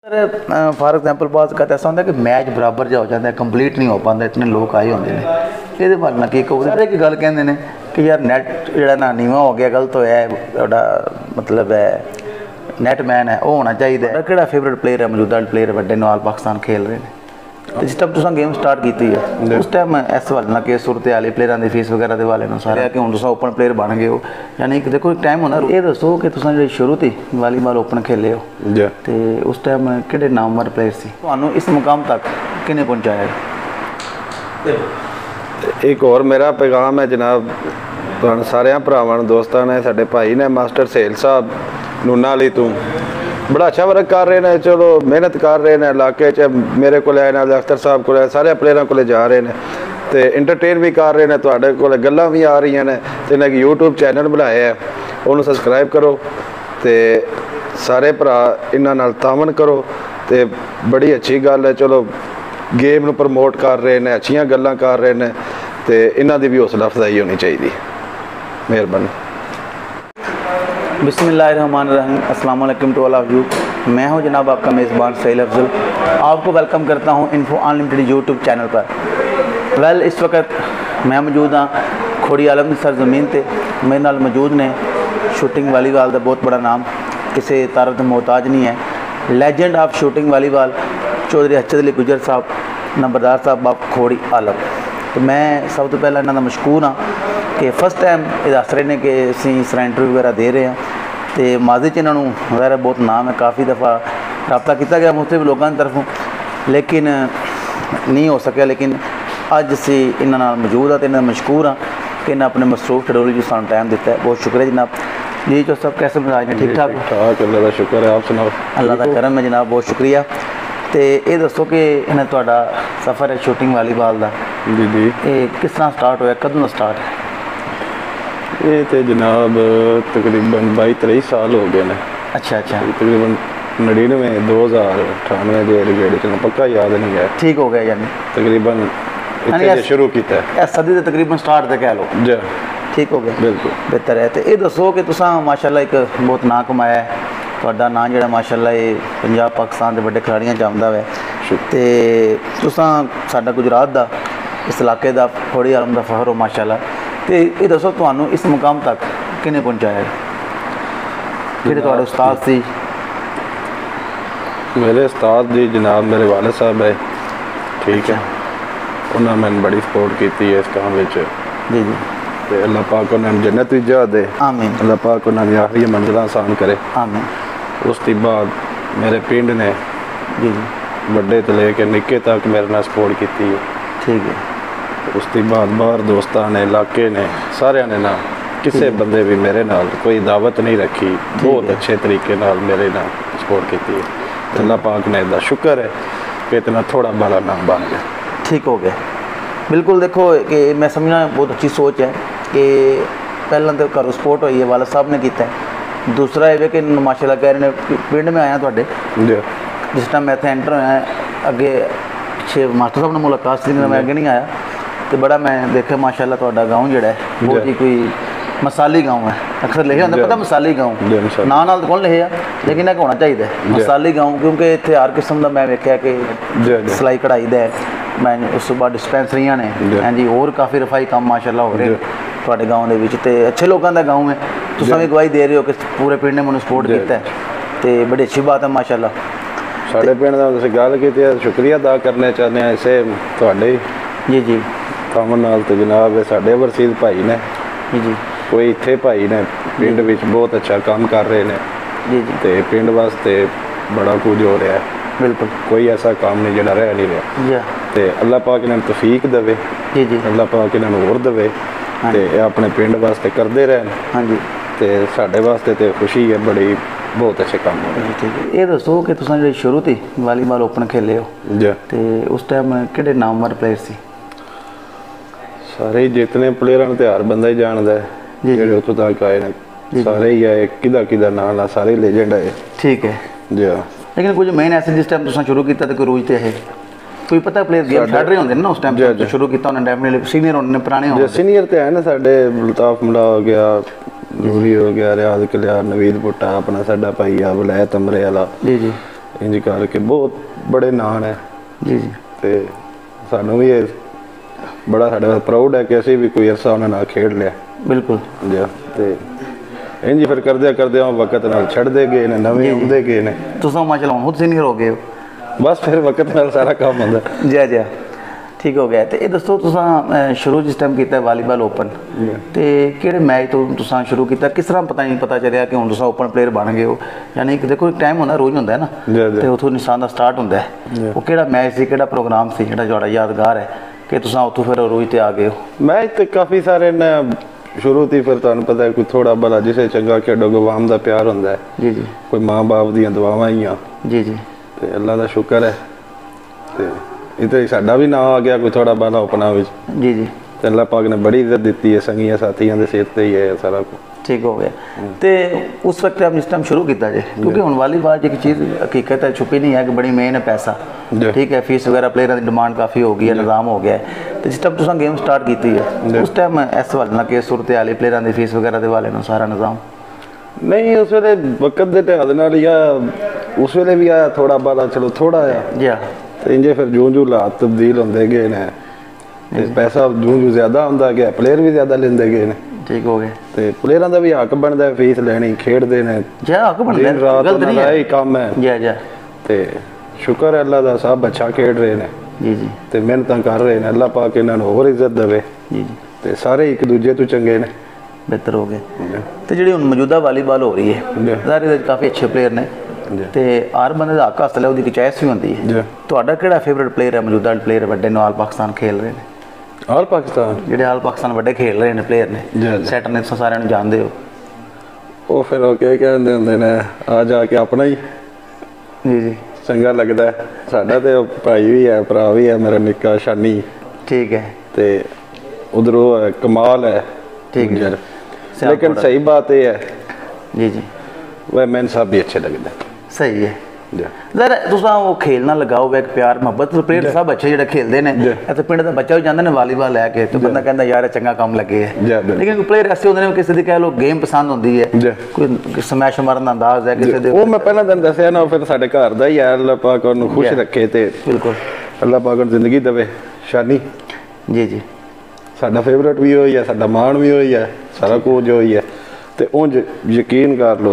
Sir for example बात का ऐसा होता है कि मैच बराबर जो हो जाता है कंप्लीट नहीं हो पाता, इतने लोग आए होंगे ने ये बारे की कहो सारे की गल कहते हैं कि यार नैट जो ना नीवा हो गया गलत होया मतलब है नैटमैन है वो होना चाहिए। कि फेवरेट प्लेयर है मौजूदा प्लेयर बड़े नाल पाकिस्तान खेल रहे हैं जिस टाइम तुम गेम स्टार्ट की है उस टाइम इस वाले ना कि सूरत हाल प्लेयर की फीस वगैरह के वाले सारे कि हूँ तुम ओपन प्लेयर बन गए हो यानी कि देखो एक टाइम होना ये दसो कि तुम जो शुरू थी वालीबॉल ओपन खेले हो तो उस टाइम कि नामवर प्लेयर से तो इस मुकाम तक किने पहुँचाया? एक और मेरा पैगाम है जनाब तुहानू सारिया भरावां दोस्तों ने साडे भाई ने मास्टर सहेल साहब नूना अली तू बड़ा अच्छा वर्क कर रहे हैं, चलो मेहनत कर रहे हैं इलाके च मेरे को अख्तर साहब को सारे प्लेयरों को जा रहे हैं तो इंटरटेन भी कर रहे हैं तुहाडे कोल गल्लां भी आ रही हैं तो इन्हें यूट्यूब चैनल बनाया है उन्होंने सब्सक्राइब करो तो सारे भरा इन्हां नाल तावन करो तो बड़ी अच्छी गल है। चलो गेम नूं प्रमोट कर रहे हैं अच्छियां गल्लां कर रहे हैं तो इन्हां दी भी हौसला अफजाई होनी चाहिए। मेहरबानी। बिस्मिल्लाहिर्रहमानिर्रहीम अस्सलाम वालेकुम टू ऑल ऑफ यू। मैं हूं जनाब आपका मेज़बान सहील अफजल, आपको वेलकम करता हूं इन्फो अनलिमिटेड यूट्यूब चैनल पर। इस वक्त मैं मौजूद हाँ खोड़ी आलम की सरजमीन ते मेरे नाल मौजूद ने शूटिंग वालीबॉल का बहुत बड़ा नाम किसी तारफ मोहताज नहीं है, legend of shooting volleyball Chaudhary Arshad Ali Gujjar Sahab नंबरदार साहब बाप खोड़ी आलम। तो मैं सब तो पहला इन्हों का मशकूर हाँ कि फर्स्ट टाइम ये दस रहे हैं कि असी इस तरह इंटरव्यू वगैरह दे रहे हैं तो माजी च इन्हों वगैरह बहुत नाम है, काफ़ी दफ़ा रबता किया गया मुख्तलिफ लोगों की तरफों लेकिन नहीं हो सकिया। लेकिन अज असी इन्होंने मौजूद हाँ तो इन्होंने मशकूर हाँ कि इन्हें अपने मसरूफ शेड्यूल जो सानू टाइम दिता है, बहुत शुक्रिया जनाब जी। जो सब कैसे मिजाज ने ठीक ठाक? अल्लाह का शुक्र है, आप सुनाओ? अल्लाह का करम है जनाब, बहुत शुक्रिया। तो ये दसो कि इन्हें तुहाडा सफ़र है शूटिंग वालीबॉल का जी जी ये किस तरह स्टार्ट होया, कदों स्टार्ट है? ये तो जनाब तकरीबन 22-23 साल हो गए हैं। अच्छा अच्छा। तकरीबन 99 2098 के रिगेड चलो पक्का याद नहीं है। ठीक हो गया यानी तकरीबन इत्थे शुरू किया है सदी के तकरीबन स्टार्ट तक कह लो जी। ठीक हो गया, बिल्कुल बेहतर है। तो ये दसो कि तुसां माशाल्लाह एक बहुत नाम कमाया है, तुहाडा नाम जिहड़ा माशाल्लाह ये पंजाब पाकिस्तान के बड़े खिलाड़ियों च आंदा है तो तुसां साडा गुजरात दा इस इलाके का खोड़ी आलम का फखर हो माशाल्लाह। तो ये दसो तुहानू इस मुकाम तक किने पहुँचाया? किहड़े तुहाडे उस्ताद सी? मेरे उस्ताद जी जनाब मेरे वाले साहब है, ठीक है, उन्होंने मैंने बड़ी सपोर्ट की है इस काम में जी जी। तो अल्लाह पाक उन्होंने जन्नत भी जा दे, आमीन। अल्लाह पाक उन्होंने आखिरी मंजिल आसान करे, आमीन। उसके बाद मेरे पिंड ने जी जी बड़े तो लेके निक्के तक मेरे नाल सपोर्ट की है, ठीक है। उसके बाद बाहर दोस्तों ने इलाके ने सारे ने ना किसी बंदे भी मेरे नाल कोई दावत नहीं रखी, बहुत अच्छे तरीके नाल मेरे नाल सपोर्ट की है। अल्लाह पाक ने दा शुक्र है कि इतना थोड़ा बड़ा नाम बन गया। ठीक हो गया, बिल्कुल। देखो कि मैं समझना बहुत अच्छी सोच है कि पहला तो घरों सपोर्ट हुई है वाला साहब ने किया है, दूसरा ये कि माशाल्लाह कह रहे हैं पिंड में आया थोड़े जिस टाइम मैं इतने एंटर होया अगे पिछे मास्टर साहब ने मुलाकात से मैं अगे नहीं आया तो बड़ा मैं देखा माशाल्लाह तुहाडा गाँव जिहड़ा है बहुत ही कोई मसाली गाँव है, अक्सर लिखे होंगे पता मसाली गाँव ना नाल तो कौन लिखे लेकिन एक होना चाहिए मसाली गाँव क्योंकि इतने हर किस्म का मैं वेख्या कि सिलाई कढ़ाई का मैं उस बाद डिस्पेंसरियाँ ने हाँ जी होर काफ़ी रफाई काम माशाल्लाह हो रहे थोड़े गाँव के विच ते अच्छे लोगों का गाँव है, तुम भी गवाही दे रहे हो कि पूरे पिंड ने मैंने सपोर्ट किया है तो बड़ी अच्छी बात है माशाल्लाह। साढ़े पिंड का तुसीं गल की शुक्रिया अदा करना चाहते हैं इसे थोड़े जी जी काम नाल तो जनाब साढ़े वरसीद भाई ने जी जी कोई इत्थे भाई ने पिंड विच बहुत अच्छा काम कर रहे हैं जी जी तो पिंड वास्ते बड़ा कुछ हो रहा है, बिल्कुल कोई ऐसा काम नहीं जो रह नहीं रहा तो अल्लाह पाक इन्हें तौफीक देवे जी जी, अल्लाह पाक इन्हें होर देवे तो अपने पिंड वास्ते करते रहन हाँ जी तो साढ़े वास्ते तो खुशी है बड़ी, बहुत अच्छे काम हो रहे हैं। ठीक है, ये दसो कि तुसां जो शुरू थी वालीबॉल ओपन खेले हो जी तो उस टाइम किहड़े नामवर प्लेयर सी? सारे जितने प्लेयर तो हर बंदा ही जानता है जो उतों तक आए ने सारे ही आए किदा नाम ला सारे लेजेंड आए। ठीक है जी हाँ, लेकिन कुछ मेन ऐसे जिस टाइम तुसां शुरू किया तो कोई रोज तो है कोई पता प्लेयर गेम खेल रहे होंगे ना उस टाइम जो शुरू किया उन्होंने डेफिनेटली सीनियर होने पुराने होंगे सीनियर तो है ना साडे लताफ मुला हो गया नूरी हो गया रियाज कल्याण नवीद भुट्टा अपना साडा भाई आ वलैत अमरे वाला जी जी इंज करके बहुत बड़े नाम है जी जी। तो सानू भी बड़ा साढ़े प्राउड है कि असी भी कोई अरसा उन्होंने खेड लिया। बिल्कुल जी। तो इंज फिर करदे वक्त नाल छड़दे गए ने, नवे आउंदे गए ने। तुसां माशाअल्लाह खुद सीनियर हो गए हो। बस फिर वक्त नाल सारा काम होंदा। जी जी ठीक हो गया। तो ये दसो तुसां शुरू जिस टाइम किया वालीबॉल ओपन तो किहड़े मैच तो तुसां शुरू किया, किस तरह पता चलिया कि हुण तुसां ओपन प्लेयर बन गए हो? यानी कि देखो एक टाइम होंदा, रोज़ होंदा है ना, तो उत्थों निशान दा स्टार्ट होंदा है। वो किहड़ा मैच सी, किहड़ा प्रोग्राम सी जिहड़ा तुहाडा यादगार है कि तुसां उत्थों फिर रोज़ ते आ गए हो? मैच तो काफ़ी सारे ने शुरू थी, फिर तुहानूं पता है कोई थोड़ा भला जिसे चंगा खेडो आवाम दा प्यार होंदा है। जी जी। कोई माँ बाप दी दुआवां ही आ। जी जी। तो अल्लाह दा शुक्र है तो इधर ही साडा भी नाम आ गया कोई थोड़ा बाला ओपना विच। जी जी। तो अल्लाह पाक ने बड़ी इज्जत दी है, संगियां साथियां दे सिर ते ही है सारा कुछ। ठीक हो गया। तो उस वक्त आप जिस टाइम शुरू किया जे, क्योंकि हुण वाली बात एक चीज़ हकीकत है, छुपी नहीं है कि बड़ी मेन है पैसा, ठीक है, फीस वगैरह प्लेयर की डिमांड काफ़ी हो गई है, निज़ाम हो गया है। तो जिस टाइम तुसां गेम स्टार्ट की है उस टाइम इस हवाले कि सूरत हाल प्लेयर की फीस वगैरह के हवाले सारा निज़ाम नहीं? उस वे वक्त के लिहाज नाल या उस वे भी आया थोड़ा बाला, चलो थोड़ा आया जी। तो इंजे फिर जूं जूं हालात तब्दील होंदे गए ने, पैसा जूं जूं ज़्यादा होंदा गया, प्लेयर भी ज़्यादा लेंदे गए ने। ठीक हो गए। तो प्लेयरां दा भी हक बनदा है फीस लैनी, खेडदे ने जी, हक बनदा है, गलत नहीं है, काम है जी जी। तो शुक्र है अल्लाह दा, सब अच्छा खेड रहे ने जी जी, तो मेहनत कर रहे हैं, अल्लाह पाक इन्हां नूं होर इज्जत देवे जी जी। तो सारे एक दूजे तो चंगे ने, बेहतर हो गए। तो जी हुण मौजूदा वालीबॉल हो रही है, सारे काफ़ी अच्छे प्लेयर ने, तो हर बंदे का हक हासिल है, उसकी चॉइस भी होंदी है। तुहाडा किहड़ा फेवरेट प्लेयर है मौजूदा प्लेयर वड्डे ऑल पाकिस्तान खेल रहे हैं? ऑल पाकिस्तान जिहड़े ऑल पाकिस्तान वड्डे खेल रहे हैं प्लेयर ने, सैट ने सारे नूं जानदे हो? वो फिर वो क्या कहते होंदे ने, आ जाके अपना ही जी जी चंगा लगता है। साडा तो भाई भी है, भरा भी है मेरा निक्का शानी, ठीक है, तो उधरों कमाल है, ठीक है। लेकिन सही बात यह है जी जी, वह मैंने सब भी अच्छे लगते हैं। सही है यार, तुसां वो खेलना लगाओ एक प्यार मुहब्बत, प्लेयर सब अच्छे जो खेलते हैं। तो पिंड का बच्चा भी जाता है वालीबॉल लैके, तो बंदा कहता यार चंगा काम लगे है। लेकिन प्लेयर ऐसे होंगे किसी की कह लो गेम पसंद होती है, कोई स्मैश मारन का अंदाज है किसी वो मैं पहले दिन दसिया ना, फिर साडे घर दा ही है, अल्लाह पाक उन्हें खुश रखे, तो बिल्कुल अल्लाह पाक उन्हें जिंदगी देवे। शानी जी जी साडा फेवरेट भी होई है, साडा मान भी होई है, सारा कुछ होई है। तो उंज यकीन कर लो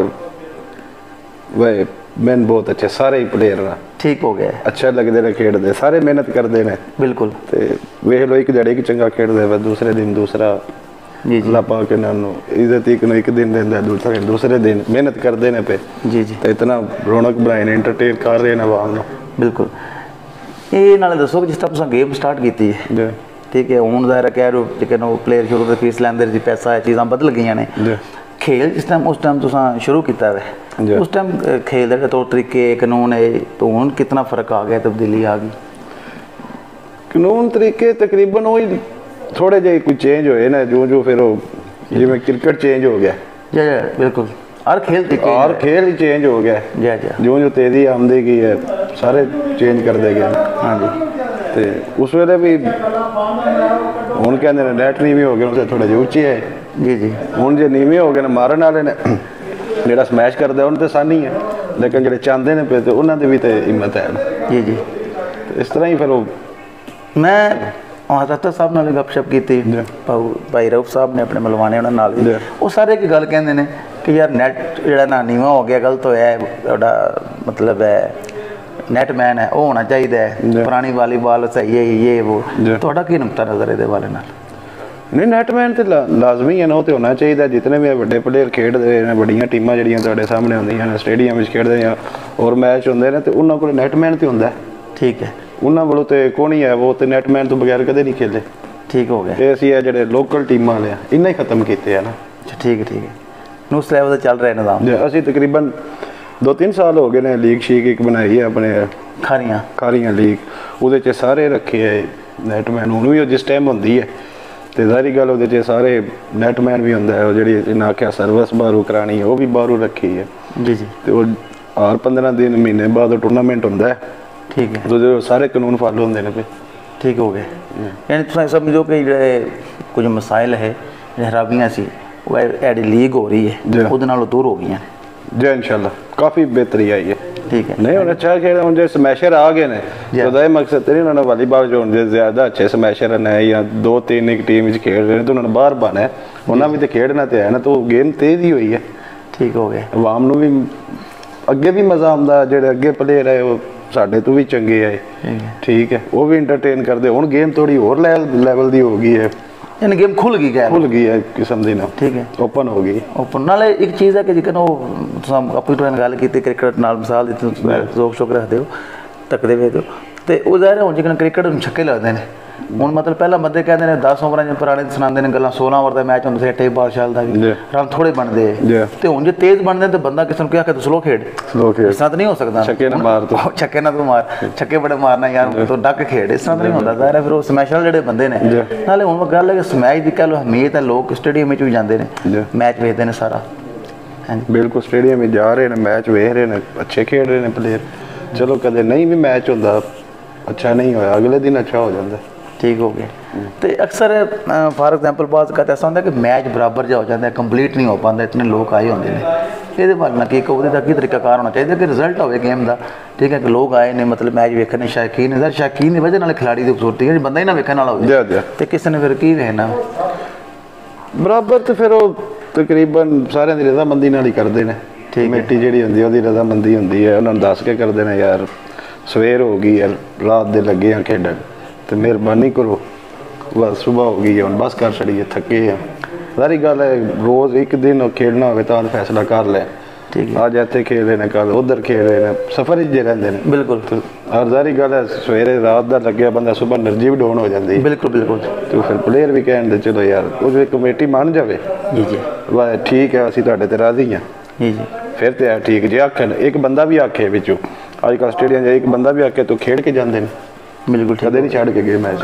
वह मैन बहुत अच्छे सारे ही प्लेयर ना, ठीक हो गया, अच्छा लगते ने खेडते, सारे मेहनत करते हैं बिल्कुल। तो वेख लो एक जड़े एक चंगा खेडते, दूसरे दिन दूसरा जी जी, अल्लाह पाक इन्होंने इज्जत एक दिन देंदा, दूसरे दिन मेहनत करते हैं पे जी जी। तो इतना रौनक बनाए ने, एंटरटेन कर रहे हैं आवाम को बिल्कुल। ये नाले दसो कि जिस तरह तुसां गेम स्टार्ट की है, ठीक है, हुण ज़ाहिर कह रहे हो लेकिन वो प्लेयर शुरू तो फीस लैंदे सी, पैसा चीज़ां बदल गई ने, खेल जिस टाइम उस टाइम तुसां शुरू किया है, उस टाइम खेल के तौर तरीके कानून है, तो हुण कितना फ़र्क आ गया, तब्दीली आ गई? कानून तरीके तकरीबन वही थोड़े जे कोई चेंज होए ना, जो जो फिर जिवें क्रिकेट चेंज हो गया जी बिल्कुल, हर खेल ही चेंज हो गया जी, जो जो तेज़ी आमदी गई है सारे चेंज करते गए। हाँ जी। तो उस वेले भी हुण कहंदे ने नेट नीवी हो गए, उनसे थोड़े जे उच्चे है जी जी। हुण जे नीवे हो गए ने, मारन वाले ने जिहड़ा स्मैश करदा उन्हें तो आसानी है, लेकिन जिहड़े चाहते हैं पे तो उन्होंने भी तो हिम्मत है जी जी। तो इस तरह ही फिर वो मैं हज़रत साहब नाल गपशप की, भाई रऊफ साहब ने अपने मलवाने उन्होंने नाल, वो सारे एक गल कहंदे ने कि यार नेट जिहड़ा ना नीवा हो गया, गलत होया, मतलब है नेटमैन है वो होना चाहिए, पुरानी वालीबॉल सही है ये वो, तुहाडा की नुक्ता नज़र इहदे बारे नाल? नहीं नेटमैन तो लाजमी है ना, वो तो होना चाहिए। जितने भी बड़े प्लेयर खेड रहे हैं, बड़ियां टीमां जिहड़ियां तुहाडे सामने होंदियां ने, स्टेडियम में खेडदे हैं और मैच होंदे ने, तो उन्हां कोल नेटमैन तो होंदा है, ठीक है, उन्हां कोलों तो कौन ही है, वो तो नेटमैन तो बगैर कदे नहीं खेले, ठीक हो गया। ये असीं जिहड़े लोकल टीमां वाले इन्हां ही खत्म कीते हैं ना। ठीक है ठीक है, उस लैवल चल रहा है निज़ाम। असीं तकरीबन 2-3 साल हो गए ने लीग शीग एक बनाई है अपने, खारियां लीग, वो सारे रखे है नेटमैन, हुण भी जिस टाइम होंदी है तो सारी गल वो सारे नेटमैन भी होंदा है, जी इन्हें आख्या सर्विस बाहरों करानी है, वो भी बाहरों रखी है जी जी। तो हर 15 दिन महीने बाद टूर्नामेंट होंदा है, ठीक है, तो जो सारे कानून फॉलो होंदे ने पे, ठीक हो गए। यानी तुसीं समझो कि जिहड़े कुछ मसाइल है खराबियां सी वो लीग हो रही है, उहदे नालों दूर हो गई जी, इंशाअल्लाह काफ़ी बेहतरी आई है। ठीक है नहीं, उन्हें अच्छा खेल जो स्मैशर आ गए ने तो मकसद नहीं उन्होंने वालीबॉल जो ज्यादा अच्छे स्मैशर ने या 2-3 एक टीम खेल रहे हैं तो उन्होंने बाहर बना है, उन्होंने भी तो खेलना तो है ना, तो गेम तेज ही हुई है। ठीक हो गया, आवाम ਨੂੰ ਵੀ ਅੱਗੇ ਵੀ ਮਜ਼ਾ ਆਉਂਦਾ, ਜਿਹੜੇ ਅੱਗੇ ਪਲੇਅਰ ਹੈ ਉਹ ਸਾਡੇ ਤੋਂ ਵੀ ਚੰਗੇ ਆਏ, ਠੀਕ ਹੈ, ਉਹ ਵੀ ਐਂਟਰਟੇਨ ਕਰਦੇ। ਹੁਣ ਗੇਮ ਥੋੜੀ ਹੋਰ ਲੈਵਲ ਦੀ ਹੋ ਗਈ ਹੈ, यानी गेम खुल गई है किस्म दी ना, ठीक है, ओपन हो गई। ओपन नाले एक चीज़ है कि जिकन वो अपनी तो गल की क्रिकेट नाल मिसाल दी जोक शोक रखते हो तकते वे तो वो ज़ाहिर है हुण जिकन क्रिकेट छक्के लगते हैं। हुण मतलब पहला बंदे कहते हैं 10 ओवर च पुराने सुनाते हैं गल्लां 16 ओवर का मैच होंदा सी, बाल शाल का भी रन थोड़े बनते तो हुण जो तेज़ बनते तो बंदा किसी को आखे तो स्लो खेड, इस तरह तो नहीं हो सकता। छक्के ना मार, तो छक्के ना तू मार, छक्के बड़े मारना यार तो डक खेड, इस तरह तो नहीं होता। ज़ाहिर है फिर वो स्मैशर जिहड़े बंदे ने नाले हुण गल है कि स्मैच की कह लो अहमियत है, लोग स्टेडियम में भी जाते हैं मैच वेखते हैं सारा। बिल्कुल स्टेडियम में जा रहे हैं, मैच वेख रहे हैं, अच्छे खेल रहे हैं प्लेयर। चलो कदे नहीं भी मैच होता अच्छा नहीं होया, अगले दिन अच्छा हो जाता। ठीक हो गया। तो अक्सर फॉर एग्जाम्पल बात का ऐसा होता है कि मैच बराबर जा हो जाता है, कंप्लीट नहीं हो पाता, इतने लोग आए होंगे ने ये बारे ना कि की तरीकाकार होना चाहिए कि रिजल्ट हो गेम का, ठीक है, कि लोग आए ने मतलब मैच वेखने शौकीन सर शौकीन की वजह खिलाड़ी की खूबसूरती है, बंदा ही ना वेखने वाला हो तो किसी ने फिर की वेखना बराबर। तो फिर वो तकरीबन सारे की रजामंदी नाल ही करते हैं, कमेटी जी होंगी वो रजामंदी होंगी है, उन्होंने दस के करते हैं यार सवेर हो गई यार रात दे लगे हैं खेडन तो मेहरबानी करो, बस सुबह हो गई है हम बस कर छड़िए थके हैं। सारी गल है रोज़ एक दिन खेलना हो तो फैसला कर लें, आज इतने खेल रहे हैं कल उधर खेल रहे हैं, सफर ही रहते हैं। बिल्कुल। और सारी गल है सवेरे रात का लगे बंदा सुबह एनर्जी भी डाउन हो जाती है। बिल्कुल बिल्कुल। तो फिर प्लेयर भी कहते चलो यार वो कमेटी मान जाए जी जी वाह ठीक है असीं तुहाडे ते राज़ी हाँ जी जी फिर तो यार ठीक जे आखन एक बंदा भी आखे बिचों अजकल स्टेडियम एक बंदा भी आके तो खेल के जाते हैं। बिल्कुल कदे नहीं छड़ के गए मैच।